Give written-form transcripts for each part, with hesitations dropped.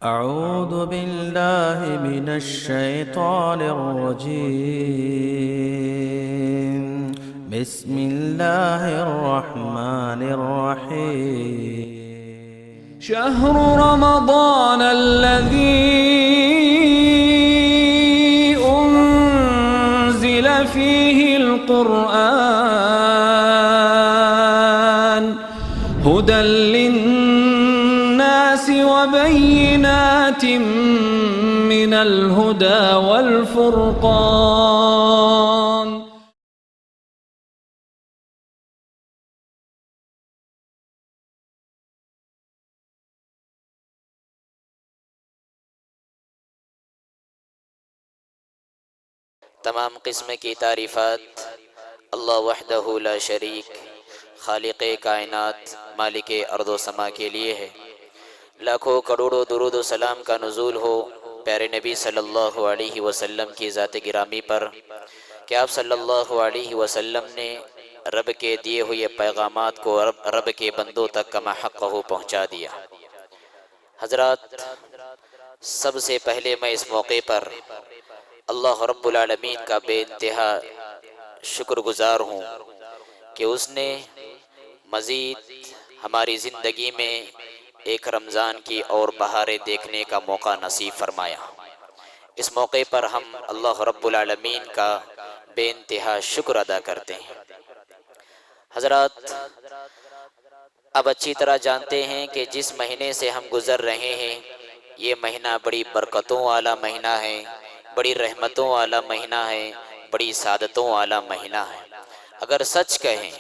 أعوذ بالله من الشيطان الرجيم. بسم الله الرحمن الرحيم. شهر رمضان الذي أنزل فيه القرآن هدى للناس وبينات من الهدى والفرقان. تمام قسم کی تعریفات اللہ وحدہ لا شریک خالق کائنات مالک ارض و سما کے لیے ہے۔ لاکھوں کروڑوں درود و سلام کا نزول ہو پیارے نبی صلی اللہ علیہ وسلم کی ذات گرامی پر کہ آپ صلی اللہ علیہ وسلم نے رب کے دیے ہوئے پیغامات کو رب کے بندوں تک کما حق ہو پہنچا دیا۔ حضرات، سب سے پہلے میں اس موقع پر اللہ رب العالمین کا بے انتہا شکر گزار ہوں کہ اس نے مزید ہماری زندگی میں ایک رمضان کی اور بہاریں دیکھنے کا موقع نصیب فرمایا۔ اس موقع پر ہم اللہ رب العالمین کا بے انتہا شکر ادا کرتے ہیں۔ حضرات، اب اچھی طرح جانتے ہیں کہ جس مہینے سے ہم گزر رہے ہیں یہ مہینہ بڑی برکتوں والا مہینہ ہے، بڑی رحمتوں والا مہینہ ہے، بڑی سعادتوں والا مہینہ ہے۔ اگر سچ کہیں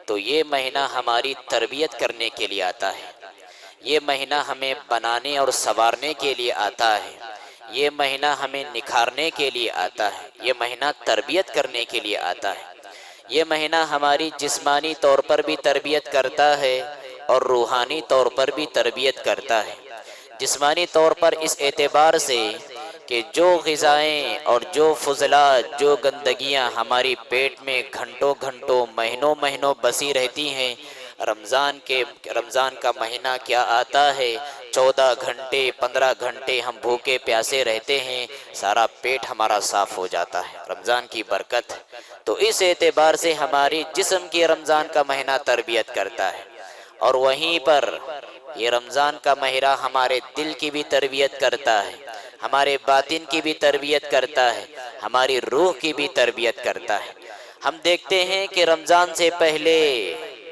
تو یہ مہینہ ہماری تربیت کرنے کے لیے آتا ہے، یہ مہینہ ہمیں بنانے اور سنوارنے کے لیے آتا ہے، یہ مہینہ ہمیں نکھارنے کے لیے آتا ہے، یہ مہینہ تربیت کرنے کے لیے آتا ہے۔ یہ مہینہ ہماری جسمانی طور پر بھی تربیت کرتا ہے اور روحانی طور پر بھی تربیت کرتا ہے۔ جسمانی طور پر اس اعتبار سے کہ جو غذائیں اور جو فضلات، جو گندگیاں ہماری پیٹ میں گھنٹوں گھنٹوں مہینوں مہینوں بسی رہتی ہیں، رمضان کا مہینہ کیا آتا ہے، 14 گھنٹے 15 گھنٹے ہم بھوکے پیاسے رہتے ہیں، سارا پیٹ ہمارا صاف ہو جاتا ہے، رمضان کی برکت۔ تو اس اعتبار سے ہماری جسم کی رمضان کا مہینہ تربیت کرتا ہے، اور وہیں پر یہ رمضان کا مہینہ ہمارے دل کی بھی تربیت کرتا ہے، ہمارے باطن کی بھی تربیت کرتا ہے، ہماری روح کی بھی تربیت کرتا ہے۔ ہم دیکھتے ہیں کہ رمضان سے پہلے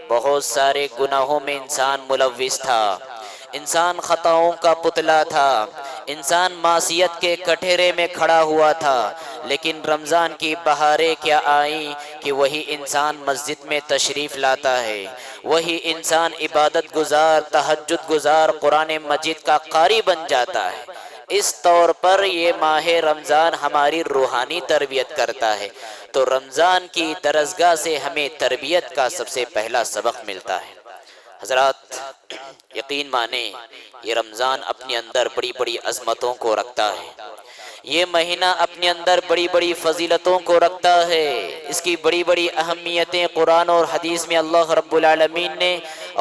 بہت سارے گناہوں میں انسان ملوث تھا، انسان خطاؤں کا پتلا تھا، انسان معصیت کے کٹہرے میں کھڑا ہوا تھا، لیکن رمضان کی بہاریں کیا آئیں کہ وہی انسان مسجد میں تشریف لاتا ہے، وہی انسان عبادت گزار، تہجد گزار، قرآن مجید کا قاری بن جاتا ہے۔ اس طور پر یہ ماہ رمضان ہماری روحانی تربیت کرتا ہے۔ تو رمضان کی درسگاہ سے ہمیں تربیت کا سب سے پہلا سبق ملتا ہے۔ حضرات، یقین مانیں یہ رمضان اپنے اندر بڑی بڑی عظمتوں کو رکھتا ہے، یہ مہینہ اپنے اندر بڑی بڑی فضیلتوں کو رکھتا ہے، اس کی بڑی بڑی اہمیتیں قرآن اور حدیث میں اللہ رب العالمین نے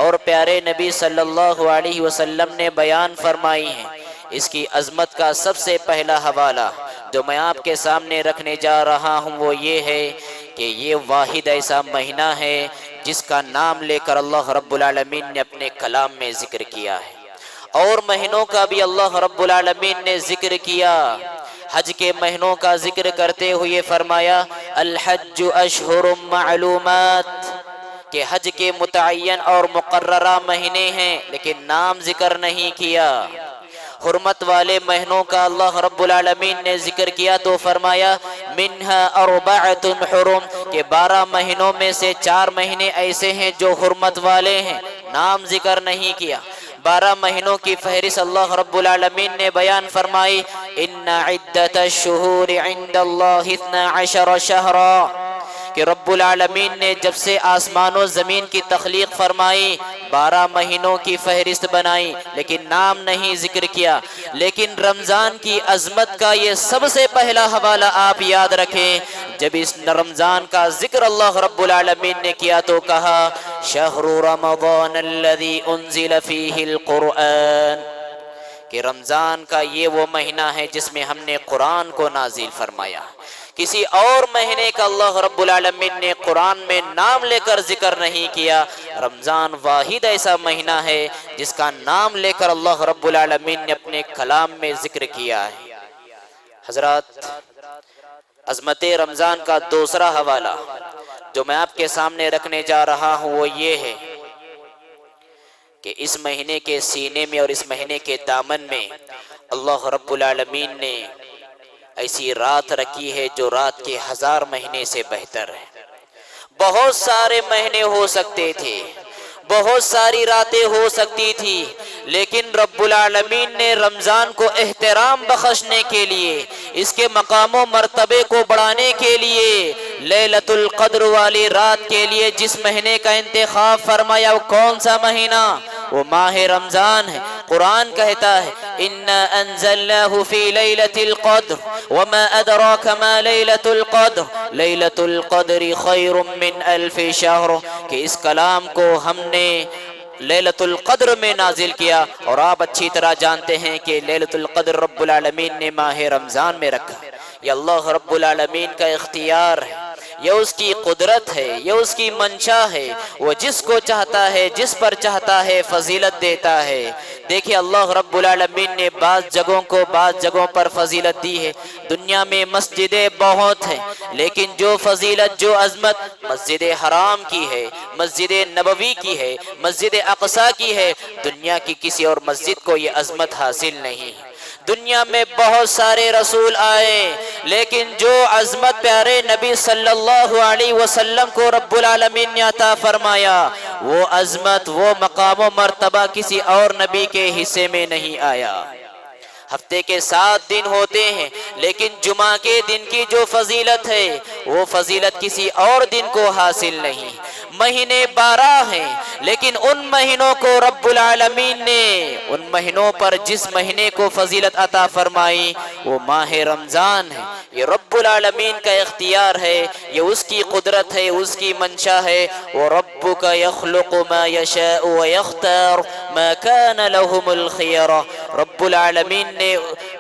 اور پیارے نبی صلی اللہ علیہ وسلم نے بیان فرمائی ہیں۔ اس کی عظمت کا سب سے پہلا حوالہ جو میں آپ کے سامنے رکھنے جا رہا ہوں وہ یہ ہے کہ یہ واحد ایسا مہینہ ہے جس کا نام لے کر اللہ رب العالمین نے اپنے کلام میں ذکر کیا ہے، اور مہینوں کا بھی اللہ رب العالمین نے ذکر کیا۔ حج کے مہینوں کا ذکر کرتے ہوئے فرمایا الحج اشہر معلومات، کہ حج کے متعین اور مقررہ مہینے ہیں لیکن نام ذکر نہیں کیا۔ حرمت والے مہینوں کا اللہ رب العالمین نے ذکر کیا تو فرمایا منہا اربعۃ حرم، کہ 12 مہینوں میں سے 4 مہینے ایسے ہیں جو حرمت والے ہیں، نام ذکر نہیں کیا۔ 12 مہینوں کی فہرست اللہ رب العالمین نے بیان فرمائی ان عدۃ الشہور عند اللہ 12 شہرا، کہ رب العالمین نے جب سے آسمان و زمین کی تخلیق فرمائی 12 مہینوں کی فہرست بنائی لیکن نام نہیں ذکر کیا۔ لیکن رمضان کی عظمت کا یہ سب سے پہلا حوالہ آپ یاد رکھیں، جب اس رمضان کا ذکر اللہ رب العالمین نے کیا تو کہا شہر رمضان الذی انزل فیہ القرآن، کہ رمضان کا یہ وہ مہینہ ہے جس میں ہم نے قرآن کو نازل فرمایا. کسی اور مہینے کا اللہ رب العالمین نے قرآن میں نام لے کر ذکر نہیں کیا. رمضان واحد ایسا مہینہ ہے جس کا نام لے کر اللہ رب العالمین نے اپنے کلام میں ذکر کیا ہے. حضرات، عظمت رمضان کا دوسرا حوالہ جو میں آپ کے سامنے رکھنے جا رہا ہوں وہ یہ ہے کہ اس مہینے کے سینے میں اور اس مہینے کے دامن میں اللہ رب العالمین نے ایسی رات رکھی ہے جو رات کے 1000 مہینے سے بہتر ہے. بہت سارے مہینے ہو سکتے تھے، بہت ساری راتیں ہو سکتی تھی، لیکن رب العالمین نے رمضان کو احترام بخشنے کے لیے، اس کے مقام و مرتبے کو بڑھانے کے لیے، لیلۃ القدر والی رات کے لیے جس مہینے کا انتخاب فرمایا وہ کون سا مہینہ؟ وہ ماہ رمضان ہے. قرآن کہتا ہے اِنَّا أَنزَلْنَاهُ فِي لَيْلَةِ الْقَدْرِ وَمَا أَدْرَاكَ مَا لَيْلَةُ الْقَدْرِ لَيْلَةُ الْقَدْرِ خَيْرٌ مِّنْ أَلْفِ شَهْرٍ کہ اس کلام کو ہم نے لیلۃ القدر میں نازل کیا. اور آپ اچھی طرح جانتے ہیں کہ لیلۃ القدر رب العالمین نے ماہ رمضان میں رکھا. یہ اللہ رب العالمین کا اختیار ہے، یہ اس کی قدرت ہے، یہ اس کی منشا ہے. وہ جس کو چاہتا ہے، جس پر چاہتا ہے فضیلت دیتا ہے. دیکھیں اللہ رب العالمین نے بعض جگہوں کو بعض جگہوں پر فضیلت دی ہے. دنیا میں مسجدیں بہت ہیں، لیکن جو فضیلت، جو عظمت مسجد حرام کی ہے، مسجد نبوی کی ہے، مسجد اقصی کی ہے، دنیا کی کسی اور مسجد کو یہ عظمت حاصل نہیں. دنیا میں بہت سارے رسول آئے، لیکن جو عظمت پیارے نبی صلی اللہ علیہ وسلم کو رب العالمین نے عطا فرمایا، وہ عظمت، وہ مقام و مرتبہ کسی اور نبی کے حصے میں نہیں آیا. ہفتے کے 7 دن ہوتے ہیں، لیکن جمعہ کے دن کی جو فضیلت ہے وہ فضیلت کسی اور دن کو حاصل نہیں. مہینے 12 ہیں، لیکن ان مہینوں کو رب العالمین نے ان مہینوں پر جس مہینے کو فضیلت عطا فرمائی وہ ماہ رمضان ہے. یہ رب العالمین کا اختیار ہے، یہ اس کی قدرت ہے، اس کی منشا ہے. وَرَبُّكَ يَخْلُقُ مَا يَشَاءُ وَيَخْتَارُ مَا كَانَ لَهُمُ الْخِيَرَةُ رب العالمین نے،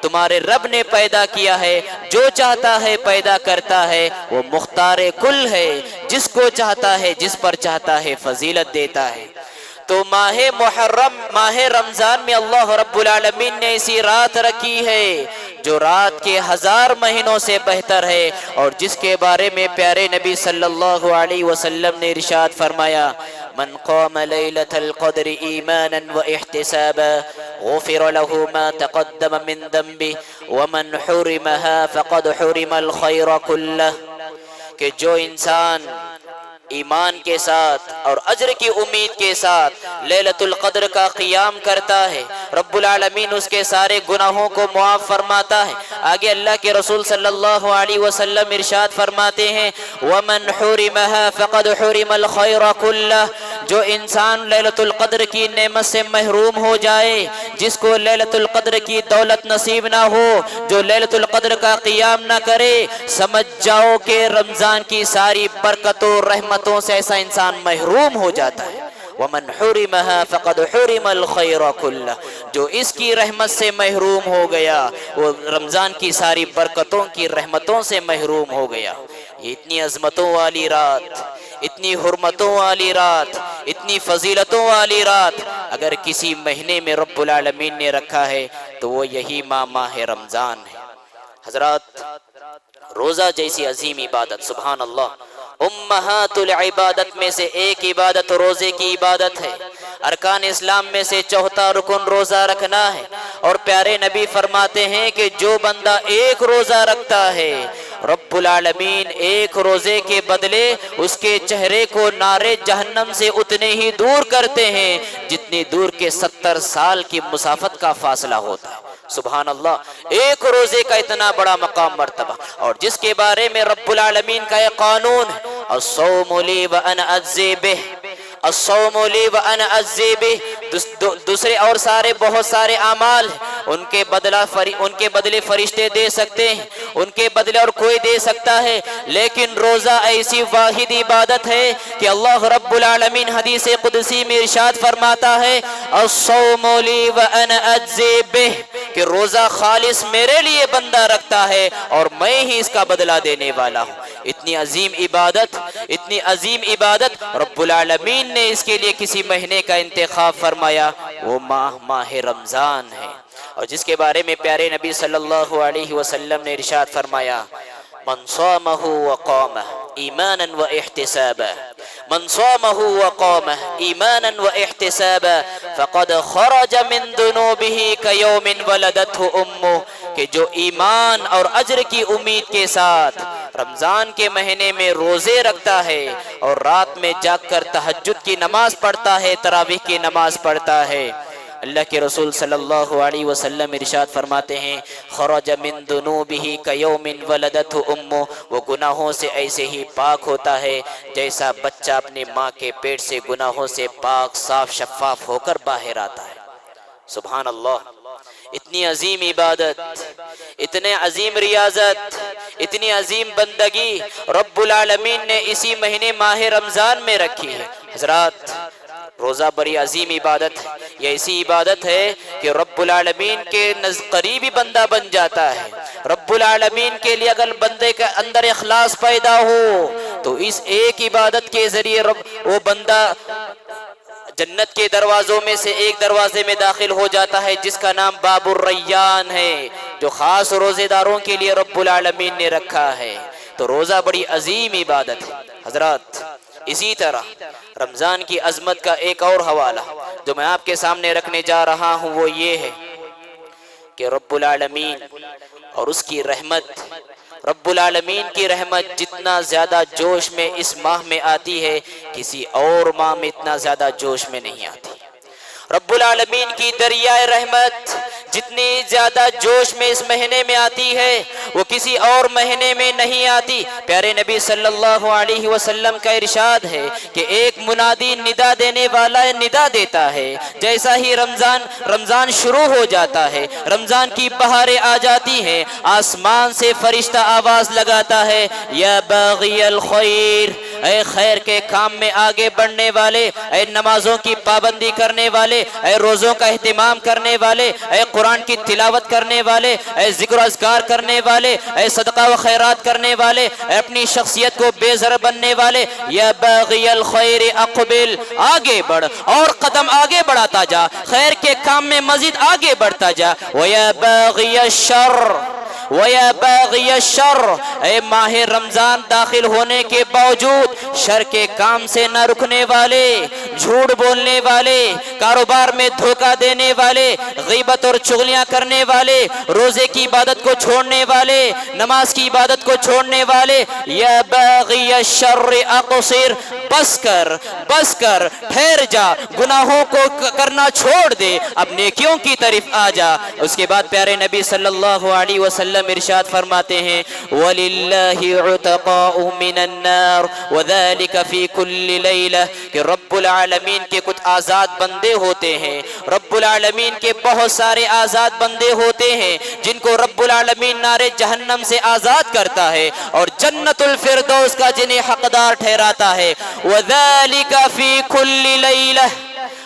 تمہارے رب نے پیدا کیا ہے، جو چاہتا ہے پیدا کرتا ہے. وہ مختار کل ہے، جس کو چاہتا ہے، جس پر چاہتا ہے فضیلت دیتا ہے. تو ماہ محرم، ماہ رمضان میں اللہ رب العالمین نے ایسی رات رکھی ہے جو رات کے 1000 مہینوں سے بہتر ہے، اور جس کے بارے میں پیارے نبی صلی اللہ علیہ وسلم نے ارشاد فرمایا من قام لیلۃ القدر ایمانا واحتسابا غفر له ما تقدم من ذنبه ومن حرمها فقد حرم الخير كله کہ جو انسان ایمان کے ساتھ اور اجر کی امید کے ساتھ لیلۃ القدر کا قیام کرتا ہے، رب العالمین اس کے سارے گناہوں کو معاف فرماتا ہے. آگے اللہ کے رسول صلی اللہ علیہ وسلم ارشاد فرماتے ہیں وَمَنْ حُرِمَهَا فَقَدْ حُرِمَ الْخَيْرَ كُلَّهُ جو انسان لیلۃ القدر کی نعمت سے محروم ہو جائے، جس کو لیلۃ القدر کی دولت نصیب نہ ہو، جو لیلۃ القدر کا قیام نہ کرے، سمجھ جاؤ کہ رمضان کی ساری برکتوں رحمتوں سے ایسا انسان محروم ہو جاتا ہے. وَمَنْ حُرِمَهَا فَقَدْ حُرِمَ الْخَيْرَ كُلَّهُ جو اس کی رحمت سے محروم ہو گیا وہ رمضان کی ساری برکتوں کی رحمتوں سے محروم ہو گیا. یہ اتنی عظمتوں والی رات، اتنی حرمتوں والی رات، اتنی فضیلتوں والی رات اگر کسی مہینے میں رب العالمین نے رکھا ہے تو وہ یہی ماہ رمضان ہے. حضرات، روزہ جیسی عظیم عبادت، سبحان اللہ، امہات العبادت میں سے ایک عبادت روزے کی عبادت ہے. ارکان اسلام میں سے چوتھا رکن روزہ رکھنا ہے. اور پیارے نبی فرماتے ہیں کہ جو بندہ ایک روزہ رکھتا ہے، رب العالمین ایک روزے کے بدلے اس کے چہرے کو نارے جہنم سے اتنے ہی دور کرتے ہیں جتنی دور کے 70 سال کی مسافت کا فاصلہ ہوتا ہے. سبحان اللہ، ایک روزے کا اتنا بڑا مقام مرتبہ، اور جس کے بارے میں رب العالمین کا یہ قانون ہے الصوم لی وانا اجزی بہ، الصوم لی وانا اجزی بہ. دوسرے اور سارے بہت سارے اعمال ان کے بدلے فرشتے دے سکتے ہیں، ان کے بدلے اور کوئی دے سکتا ہے، لیکن روزہ ایسی واحد عبادت ہے کہ اللہ رب العالمین حدیث قدسی میں ارشاد فرماتا ہے الصوم لی وانا اجزی بہ، کہ روزہ خالص میرے لیے بندہ رکھتا ہے اور میں ہی اس کا بدلہ دینے والا ہوں۔ اتنی عظیم عبادت رب العالمین نے اس کے لیے کسی مہینے کا انتخاب فرمایا، وہ ماہ رمضان ہے، اور جس کے بارے میں پیارے نبی صلی اللہ علیہ وسلم نے ارشاد فرمایا من صامہ وقامہ ایمانا واحتسابا، من صامہ وقامہ ایمانا واحتسابا فقد خرج من ذنوبہ کیوم ولدتہ امہ، کہ جو ایمان اور اجر کی امید کے ساتھ رمضان کے مہینے میں روزے رکھتا ہے اور رات میں جاگ کر تہجد کی نماز پڑھتا ہے، تراویح کی نماز پڑھتا ہے، اللہ کے رسول صلی اللہ علیہ وسلم ارشاد فرماتے ہیں خرج من ذنوبہ کیوم ولدتہ امہ، وہ گناہوں سے ایسے ہی پاک ہوتا ہے جیسا بچہ اپنے ماں کے پیٹ سے گناہوں سے پاک صاف شفاف ہو کر باہر آتا ہے۔ سبحان اللہ، اتنی عظیم عبادت، اتنے عظیم ریاضت، اتنی عظیم بندگی رب العالمین نے اسی مہینے ماہ رمضان میں رکھی ہے۔ حضرات، روزہ بڑی عظیم عبادت ہے، یہ ایسی عبادت ہے کہ رب العالمین کے قریبی بندہ بن جاتا ہے۔ رب العالمین کے لیے اگر بندے کے اندر اخلاص پیدا ہو تو اس ایک عبادت کے ذریعے وہ بندہ جنت کے دروازوں میں سے ایک دروازے میں داخل ہو جاتا ہے، جس کا نام باب الریان ہے، جو خاص روزے داروں کے لیے رب العالمین نے رکھا ہے۔ تو روزہ بڑی عظیم عبادت ہے۔ حضرات، اسی طرح رمضان کی عظمت کا ایک اور حوالہ جو میں آپ کے سامنے رکھنے جا رہا ہوں وہ یہ ہے کہ رب العالمین اور اس کی رحمت، رب العالمین کی رحمت جتنا زیادہ جوش میں اس ماہ میں آتی ہے، کسی اور ماہ میں اتنا زیادہ جوش میں نہیں آتی۔ رب العالمین کی دریائے رحمت جتنی زیادہ جوش میں اس مہینے میں آتی ہے وہ کسی اور مہینے میں نہیں آتی۔ پیارے نبی صلی اللہ علیہ وسلم کا ارشاد ہے کہ ایک منادی ندا دینے والا ندا دیتا ہے، جیسا ہی رمضان شروع ہو جاتا ہے، رمضان کی بہاریں آ جاتی ہیں، آسمان سے فرشتہ آواز لگاتا ہے یا باغی الخیر، اے خیر کے کام میں آگے بڑھنے والے، اے نمازوں کی پابندی کرنے والے، اے روزوں کا اہتمام کرنے والے، اے قرآن کی تلاوت کرنے والے، اے ذکر و اذکار کرنے والے، اے صدقہ و خیرات کرنے والے، اے اپنی شخصیت کو بے زر بننے والے، یا باغی الخیر اقبل، آگے بڑھ اور قدم آگے بڑھاتا جا، خیر کے کام میں مزید آگے بڑھتا جا، وَيَا بَاغِيَ الشَّرِّ وَيَا بَاغِيَ الشَّرِّ، اے ماہ رمضان داخل ہونے کے باوجود شر کے کام سے نہ رکنے والے، جھوٹ بولنے والے، کاروبار میں دھوکہ دینے والے، غیبت اور چغلیاں کرنے والے، روزے کی عبادت کو چھوڑنے والے، نماز کی عبادت کو چھوڑنے والے، یا باغی الشر اقصر، بس کر ٹھہر جا، گناہوں کو کرنا چھوڑ دے، اب نیکیوں کی طرف آ جا۔ اس کے بعد پیارے نبی صلی اللہ علیہ وسلم ارشاد فرماتے ہیں وَلِلَّهِ عُتَقَاءُ مِنَ النَّارِ وَذَلِكَ فِي كُلِّ لَيْلَةٍ، کہ رب العالمین کے کچھ آزاد بندے ہوتے ہیں، رب العالمین کے بہت سارے آزاد بندے ہوتے ہیں جن کو رب العالمین نار جہنم سے آزاد کرتا ہے اور جنت الفردوس کا جنہیں حقدار ٹھہراتا ہے۔ وَذَلِكَ فِي كُلِّ لَيْلَةٍ،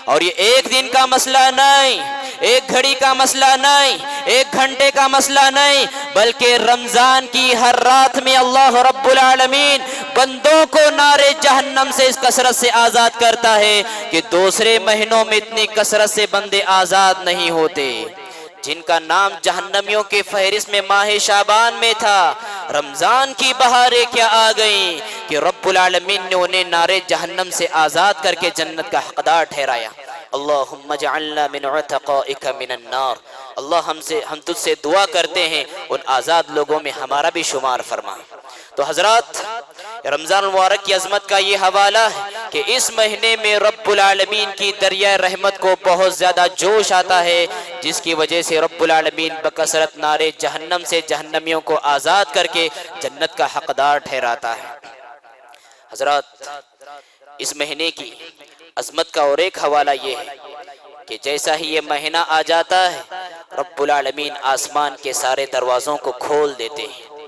اور یہ ایک دن کا مسئلہ نہیں، ایک گھڑی کا مسئلہ نہیں، ایک گھنٹے کا مسئلہ نہیں، بلکہ رمضان کی ہر رات میں اللہ رب العالمین بندوں کو نار جہنم سے اس کثرت سے آزاد کرتا ہے کہ دوسرے مہینوں میں اتنی کثرت سے بندے آزاد نہیں ہوتے۔ جن کا نام جہنمیوں کے فہرست میں ماہ شعبان میں تھا، رمضان کی بہاریں کیا آ گئیں کہ رب العالمین نے انہیں نار جہنم سے آزاد کر کے جنت کا حقدار ٹھہرایا۔ اللہم اجعلنا من عتقائک من النار، اللہ ہم تجھ سے دعا کرتے ہیں ان آزاد لوگوں میں ہمارا بھی شمار فرما۔ تو حضرات، رمضان المبارک کی عظمت کا یہ حوالہ ہے کہ اس مہینے میں رب العالمین کی دریائے رحمت کو بہت زیادہ جوش آتا ہے، جس کی وجہ سے رب العالمین بکثرت نار جہنم سے جہنمیوں کو آزاد کر کے جنت کا حقدار ٹھہراتا ہے۔ حضرات، اس مہینے کی عظمت کا اور ایک حوالہ یہ ہے کہ جیسا ہی یہ مہینہ آ جاتا ہے رب العالمین آسمان کے سارے دروازوں کو کھول دیتے ہیں،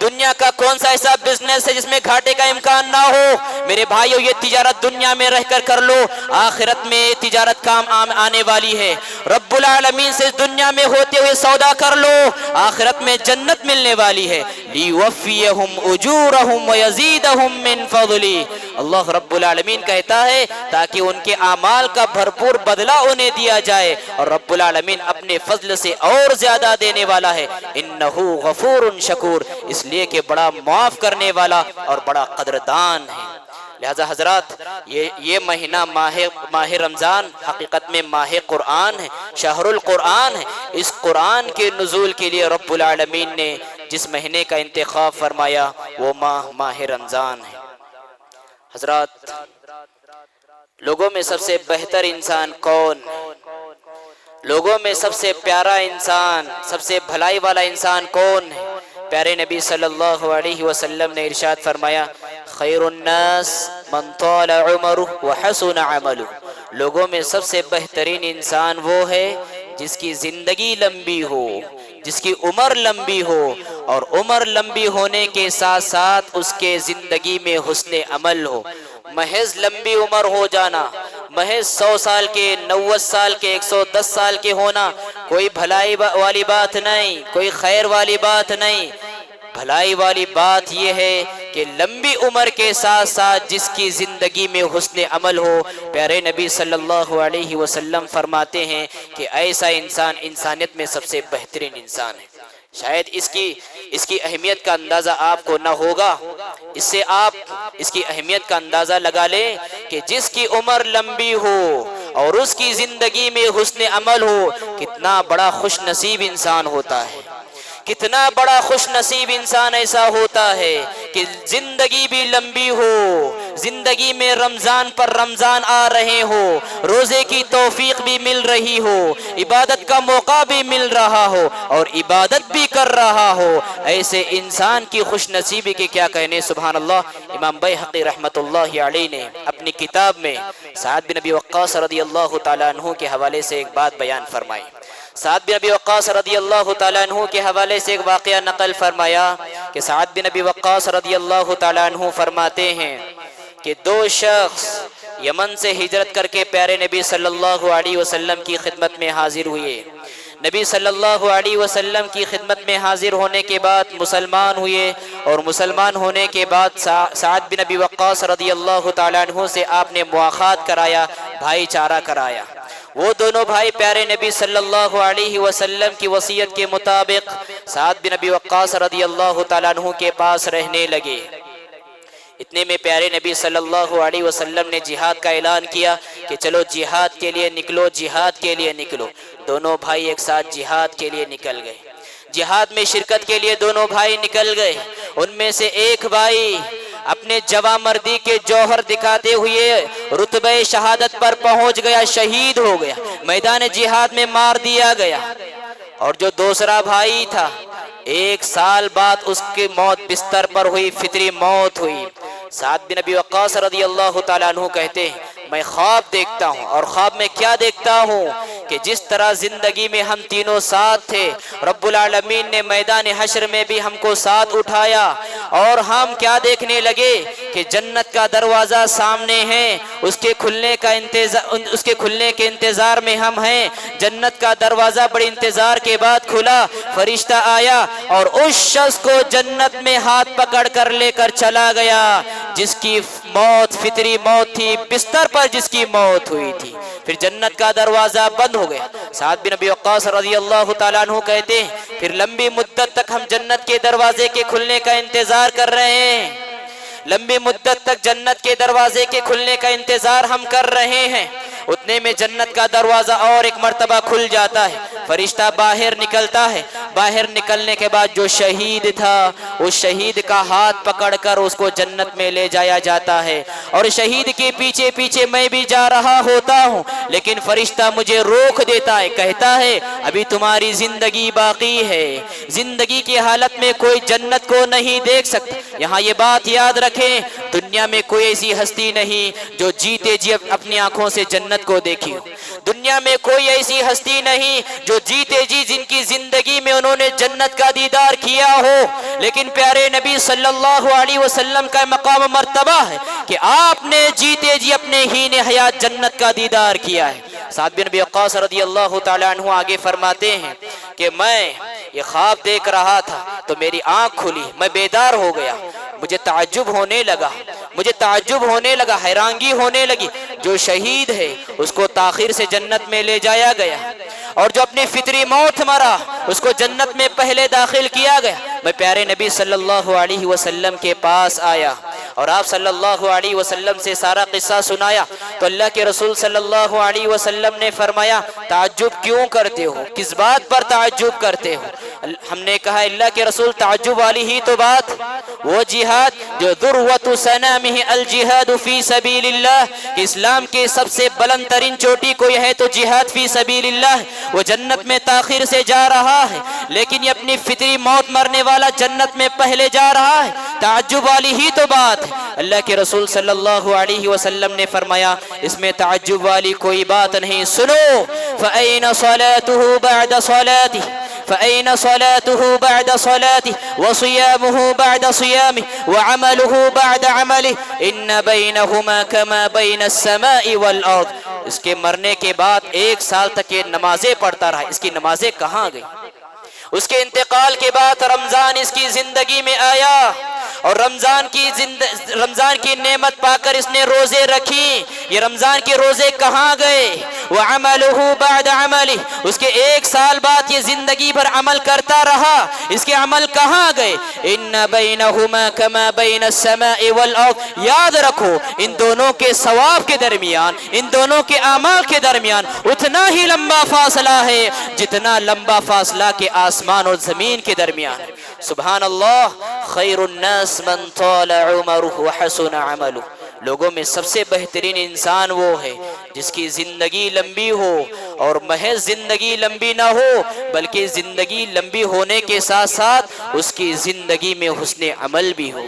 دنیا کا کون سا ایسا بزنس ہے جس میں گھاٹے کا امکان نہ ہو؟ میرے بھائیو یہ تجارت دنیا میں رہ کر لو، آخرت میں تجارت کام آنے والی ہے۔ رب العالمین سے دنیا میں ہوتے ہوئے سودا کر لو، آخرت میں جنت ملنے والی ہے۔ لیوفیہم اجورہم ویزیدہم من فضلی، اللہ رب العالمین کہتا ہے تاکہ ان کے اعمال کا بھرپور بدلہ انہیں دیا جائے، اور رب العالمین اپنے فضل سے اور زیادہ دینے والا ہے۔ انہو غفور شکور، اس لیے کہ بڑا معاف کرنے والا اور بڑا قدردان ہے۔ لہذا حضرات یہ مہینہ ماہ رمضان حقیقت میں ماہ قرآن ہے، شہر القرآن ہے۔ اس قرآن کے نزول کے لیے رب العالمین نے جس مہینے کا انتخاب فرمایا وہ ماہ رمضان ہے۔ حضرات لوگوں میں سب سے بہتر انسان کون؟ لوگوں میں سب سے پیارا انسان، سب سے بھلائی والا انسان کون ہے؟ پیارے نبی صلی اللہ علیہ وسلم نے ارشاد فرمایا خیر الناس من طال عمرہ وحسن عملہ، لوگوں میں سب سے بہترین انسان وہ ہے جس کی زندگی لمبی ہو، جس کی عمر لمبی ہو، اور عمر لمبی ہونے کے ساتھ ساتھ اس کے زندگی میں حسن عمل ہو۔ محض لمبی عمر ہو جانا، محض 100 سال کے، 90 سال کے، 110 سال کے ہونا کوئی بھلائی والی بات نہیں، کوئی خیر والی بات نہیں۔ بھلائی والی بات یہ ہے کہ لمبی عمر کے ساتھ ساتھ جس کی زندگی میں حسن عمل ہو۔ پیارے نبی صلی اللہ علیہ وسلم فرماتے ہیں کہ ایسا انسان انسانیت میں سب سے بہترین انسان ہے۔ شاید اس کی اہمیت کا اندازہ آپ کو نہ ہوگا، اس سے آپ اس کی اہمیت کا اندازہ لگا لیں کہ جس کی عمر لمبی ہو اور اس کی زندگی میں حسن عمل ہو، کتنا بڑا خوش نصیب انسان ہوتا ہے، کتنا بڑا خوش نصیب انسان ایسا ہوتا ہے کہ زندگی بھی لمبی ہو، زندگی میں رمضان پر رمضان آ رہے ہو، روزے کی توفیق بھی مل رہی ہو، عبادت کا موقع بھی مل رہا ہو اور عبادت بھی کر رہا ہو۔ ایسے انسان کی خوش نصیبی کے کیا کہنے، سبحان اللہ۔ امام بیہقی رحمت اللہ علیہ نے اپنی کتاب میں سعد بن ابی وقاص رضی اللہ تعالیٰ عنہ کے حوالے سے ایک بات بیان فرمائی۔ سعد بن ابی وقاص رضی اللہ تعالیٰ عنہ کے حوالے سے ایک واقعہ نقل فرمایا کہ سعد بن ابی وقاص رضی اللہ تعالیٰ عنہ فرماتے ہیں کہ دو شخص یمن سے ہجرت کر کے پیارے نبی صلی اللہ علیہ وسلم کی خدمت میں حاضر ہوئے۔ نبی صلی اللہ علیہ وسلم کی خدمت میں حاضر ہونے کے بعد مسلمان ہوئے، اور مسلمان ہونے کے بعد سعد بن ابی وقاص رضی اللہ تعالیٰ عنہ سے آپ نے مواخات کرایا، بھائی چارہ کرایا۔ وہ دونوں بھائی پیارے نبی صلی اللہ علیہ وسلم کی وصیت کے مطابق سعد بن ابی وقاص رضی اللہ تعالیٰ عنہ کے پاس رہنے لگے۔ اتنے میں پیارے نبی صلی اللہ علیہ وسلم نے جہاد کا اعلان کیا کہ چلو جہاد کے لیے نکلو، جہاد کے لیے نکلو۔ دونوں بھائی ایک ساتھ جہاد کے لیے نکل گئے، جہاد میں شرکت کے لیے دونوں بھائی نکل گئے۔ ان میں سے ایک بھائی اپنے جواں مردی کے جوہر دکھاتے ہوئے رتبہ شہادت پر پہنچ گیا، شہید ہو گیا، میدان جہاد میں مار دیا گیا۔ اور جو دوسرا بھائی تھا، 1 سال بعد اس کی موت بستر پر ہوئی، فطری موت ہوئی۔ سعد بن ابی وقاص رضی اللہ تعالیٰ عنہ کہتے ہیں میں خواب دیکھتا ہوں، اور خواب میں کیا دیکھتا ہوں کہ جس طرح زندگی میں ہم تینوں ساتھ تھے، رب العالمین نے میدان حشر میں بھی ہم کو ساتھ اٹھایا، اور ہم کیا دیکھنے لگے کہ جنت کا دروازہ سامنے ہے، اس کے کھلنے کے انتظار میں ہم ہیں۔ جنت کا دروازہ بڑے انتظار کے بعد کھلا، فرشتہ آیا اور اس شخص کو جنت میں ہاتھ پکڑ کر لے کر چلا گیا جس کی موت فطری موت تھی، بستر پر جس کی موت ہوئی تھی۔ پھر جنت کا دروازہ بند ہو گیا۔ سعد بن ابی وقاص رضی اللہ تعالیٰ عنہ کہتے ہیں پھر لمبی مدت تک ہم جنت کے دروازے کے کھلنے کا انتظار کر رہے ہیں، لمبی مدت تک جنت کے دروازے کے کھلنے کا انتظار ہم کر رہے ہیں۔ اتنے میں جنت کا دروازہ اور ایک مرتبہ کھل جاتا ہے، فرشتہ باہر نکلتا ہے۔ باہر نکلنے کے بعد جو شہید تھا، اس شہید کا ہاتھ پکڑ کر اس کو جنت میں لے جایا جاتا ہے، اور شہید کے پیچھے پیچھے میں بھی جا رہا ہوتا ہوں، لیکن فرشتہ مجھے روک دیتا ہے، کہتا ہے ابھی تمہاری زندگی باقی ہے، زندگی کی حالت میں کوئی جنت کو نہیں دیکھ سکتا۔ یہاں یہ بات یاد رکھیں، دنیا میں کوئی ایسی ہستی نہیں جو جیتے جی اپنی آنکھوں سے جنت کو دیکھی ہو، دنیا میں کوئی ایسی ہستی نہیں جو جیتے جی جن کی زندگی میں انہوں نے جنت کا دیدار کیا ہو، لیکن پیارے نبی صلی اللہ علیہ وسلم کا مقام و مرتبہ ہے کہ آپ نے جیتے جی اپنے ہین حیات جنت کا دیدار کیا ہے۔ سعد بن ابی وقاص رضی اللہ تعالیٰ عنہ آگے فرماتے ہیں کہ میں یہ خواب دیکھ رہا تھا تو میری آنکھ کھلی، میں بیدار ہو گیا، مجھے تعجب ہونے لگا، حیرانگی ہونے لگی، جو شہید ہے اس کو تاخیر سے جنت میں لے جایا گیا، اور جو اپنی فطری موت مرا اس کو جنت میں پہلے داخل کیا گیا۔ میں پیارے نبی صلی اللہ علیہ وسلم کے پاس آیا اور آپ صلی اللہ علیہ وسلم سے سارا قصہ سنایا تو اللہ کے رسول صلی اللہ علیہ وسلم نے فرمایا تعجب کیوں کرتے ہو، کس بات پر تعجب کرتے ہو؟ ہم نے کہا اللہ کے رسول تعجب والی ہی تو بات، وہ جہاد جو ذروۃ سنامہ الجہاد فی سبیل اللہ، کہ اسلام کے سب سے بلند ترین چوٹی کوئی ہے تو جہاد فی سبیل اللہ، وہ جنت میں تاخیر سے جا رہا ہے، لیکن یہ اپنی فطری موت مرنے والا جنت میں پہلے جا رہا ہے، تعجب والی ہی تو بات ہے۔ اللہ کے رسول صلی اللہ علیہ وسلم نے فرمایا اس میں تعجب والی کوئی بات نہیں، سنو فَأَيْنَ صَلَاتُهُ بَعْدَ صَلَاتِهِ فَأَيْنَ صَلَاتُهُ بَعْدَ صَلَاتِهِ وَصِيَامُهُ بَعْدَ صِيَامِهِ وَعَمَلُهُ بَعْدَ عَمَلِهِ إِنَّ بَيْنَهُمَا كَمَا بَيْنَ السَّمَاءِ وَالْأَرْضِ۔ اس کے مرنے کے بعد 1 سال تک یہ نمازیں پڑھتا رہا، اس کی نمازیں کہاں گئی؟ اس کے انتقال کے بعد رمضان اس کی زندگی میں آیا اور رمضان کی نعمت پا کر اس نے روزے رکھی، یہ رمضان کے روزے کہاں گئے؟ وَعَمَلُهُ بَعْدَ عَمَلِهِ، اس کے 1 سال بعد یہ زندگی بھر عمل کرتا رہا، اس کے عمل کہاں گئے؟ إِنَّ بَيْنَهُمَا كَمَا بَيْنَ السَّمَاءِ وَالْأَرْضِ، یاد رکھو ان دونوں کے ثواب کے درمیان، ان دونوں کے اعمال کے درمیان اتنا ہی لمبا فاصلہ ہے جتنا لمبا فاصلہ کے آسمان اور زمین کے درمیان۔ سبحان اللہ، خیر الناس من طال عمرہ وحسن عملہ، لوگوں میں سب سے بہترین انسان وہ ہے جس کی زندگی لمبی ہو، اور محض زندگی لمبی نہ ہو بلکہ زندگی لمبی ہونے کے ساتھ ساتھ اس کی زندگی میں حسن عمل بھی ہو۔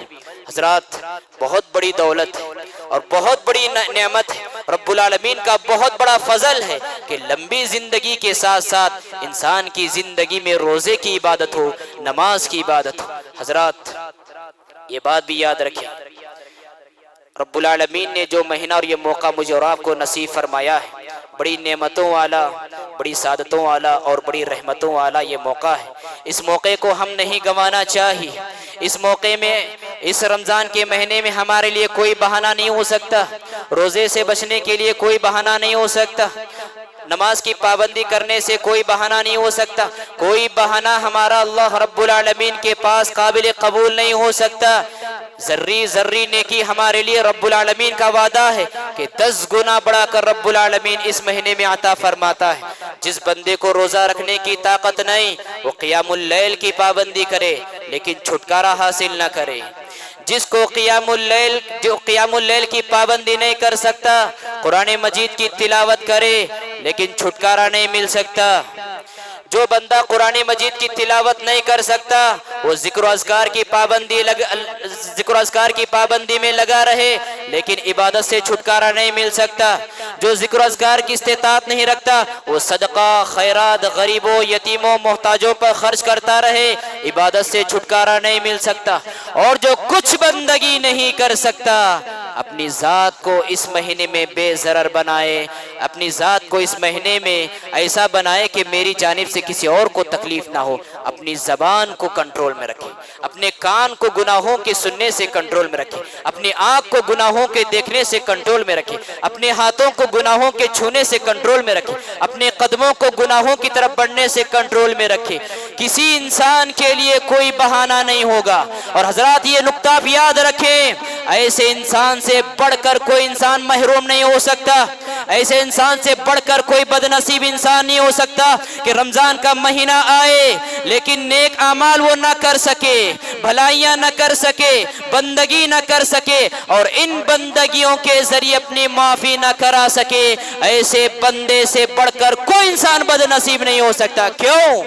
حضرات، بہت بڑی دولت ہے اور بہت بڑی نعمت ہے، رب العالمین کا بہت بڑا فضل ہے کہ لمبی زندگی کے ساتھ ساتھ انسان کی زندگی میں روزے کی عبادت ہو، نماز کی عبادت ہو۔ حضرات، یہ بات بھی یاد رکھیں، رب العالمین نے جو مہینہ اور یہ موقع مجھے اور آپ کو نصیب فرمایا ہے، بڑی نعمتوں والا، بڑی سعادتوں والا اور بڑی رحمتوں والا یہ موقع ہے۔ اس موقع کو ہم نہیں گنوانا چاہیے۔ اس موقع میں، اس رمضان کے مہینے میں ہمارے لیے کوئی بہانہ نہیں ہو سکتا، روزے سے بچنے کے لیے کوئی بہانہ نہیں ہو سکتا، نماز کی پابندی کرنے سے کوئی بہانہ نہیں ہو سکتا، کوئی بہانہ ہمارا اللہ رب العالمین کے پاس قابل قبول نہیں ہو سکتا۔ ذری نیکی ہمارے لیے رب العالمین کا وعدہ ہے کہ 10 گنا بڑھا کر رب العالمین اس مہینے میں عطا فرماتا ہے۔ جس بندے کو روزہ رکھنے کی طاقت نہیں وہ قیام اللیل کی پابندی کرے لیکن چھٹکارا حاصل نہ کرے۔ جس کو قیام اللیل کی پابندی نہیں کر سکتا، قرآن مجید کی تلاوت کرے لیکن چھٹکارا نہیں مل سکتا۔ جو بندہ قرآن مجید کی تلاوت نہیں کر سکتا وہ ذکر و اذکار کی پابندی میں لگا رہے لیکن عبادت سے چھٹکارا نہیں مل سکتا۔ جو ذکر و اذکار کی استطاعت نہیں رکھتا وہ صدقہ، خیرات، غریبوں، یتیموں، محتاجوں پر خرچ کرتا رہے، عبادت سے چھٹکارا نہیں مل سکتا۔ اور جو کچھ بندگی نہیں کر سکتا، اپنی ذات کو اس مہینے میں بے ضرر بنائے، اپنی ذات کو اس مہینے میں ایسا بنائے کہ میری جانب سے کسی اور کو تکلیف نہ ہو۔ اپنی زبان کو کنٹرول میں رکھے، اپنے کان کو گناہوں کے سننے سے کنٹرول میں رکھے، اپنی آنکھ کو گناہوں کے دیکھنے سے کنٹرول میں رکھے، اپنے ہاتھوں کو گناہوں کے چھونے سے کنٹرول میں رکھے، اپنے قدموں کو گناہوں کی طرف بڑھنے سے کنٹرول میں رکھے۔ کسی انسان کے لیے کوئی بہانہ نہیں ہوگا۔ اور حضرات، یہ نقطہ آپ یاد رکھیں، ایسے انسان سے بڑھ کر کوئی انسان محروم نہیں ہو سکتا، ایسے انسان سے بڑھ کر کوئی بد نصیب انسان نہیں ہو سکتا کہ رمضان کا مہینہ آئے لیکن نیک اعمال وہ نہ کر سکے، بھلائیاں نہ کر سکے، بندگی نہ کر سکے اور ان بندگیوں کے ذریعے اپنی معافی نہ کرا سکے۔ ایسے بندے سے بڑھ کر کوئی انسان بد نصیب نہیں ہو سکتا۔ کیوں؟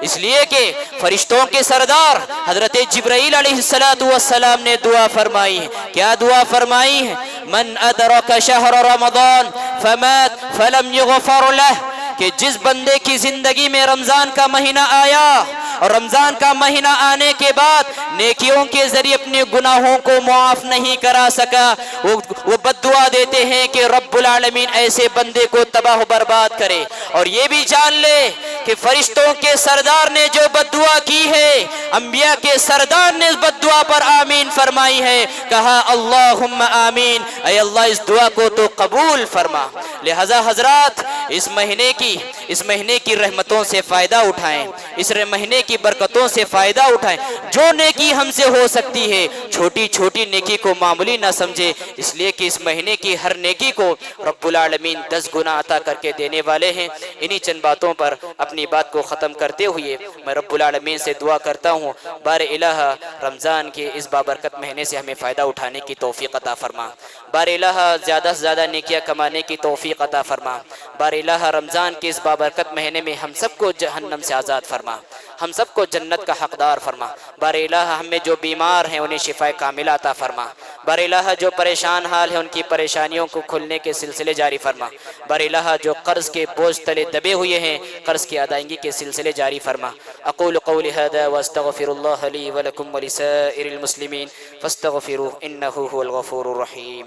اس لیے کہ فرشتوں کے سردار حضرت جبرائیل علیہ السلام نے دعا فرمائی ہے۔ کیا دعا فرمائی ہے؟ من ادرک شہر رمضان فمات فلم یغفر له کہ جس بندے کی زندگی میں رمضان کا مہینہ آیا اور رمضان کا مہینہ آنے کے بعد نیکیوں کے ذریعے اپنے گناہوں کو معاف نہیں کرا سکا، وہ بد دعا دیتے ہیں کہ رب العالمین ایسے بندے کو تباہ و برباد کرے۔ اور یہ بھی جان لے کہ فرشتوں کے سردار نے جو بد دعا کی ہے، انبیاء کے سردار نے اس بد دعا پر آمین فرمائی ہے، کہا اللہم آمین، اے اللہ اس دعا کو تو قبول فرما۔ لہذا حضرات اس مہینے کی رحمتوں سے فائدہ اٹھائیں، اس مہینے کی برکتوں سے فائدہ اٹھائیں۔ جو نیکی ہم سے ہو سکتی ہے، چھوٹی چھوٹی نیکی کو معمولی نہ سمجھے، اس لیے کہ اس مہینے کی ہر نیکی کو رب العالمین 10 گنا عطا کر کے دینے والے ہیں۔ انہی چند باتوں پر اپنی بات کو ختم کرتے ہوئے میں رب العالمین سے دعا کرتا ہوں، بار الہ رمضان کے اس بابرکت مہینے سے ہمیں فائدہ اٹھانے کی توفیق عطا فرما، بار الہ زیادہ سے زیادہ نیکیاں کمانے کی توفیق عطا فرما، بار الہ رمضان کے اس بابرکت مہینے میں ہم سب کو جہنم سے آزاد فرما، ہم سب کو جنت کا حقدار فرما، بار الہ ہم میں جو بیمار ہیں انہیں شفا کاملہ عطا فرما، بار الہ جو پریشان حال ہیں ان کی پریشانیوں کو کھلنے کے سلسلے جاری فرما، بار الہ جو قرض کے بوجھ تلے دبے ہوئے ہیں قرض کی ادائیگی کے سلسلے جاری فرما۔ اقول قولی ھذا واستغفر اللہ لی ولکم ولسائر المسلمین فاستغفروہ انہ هو الغفور الرحیم۔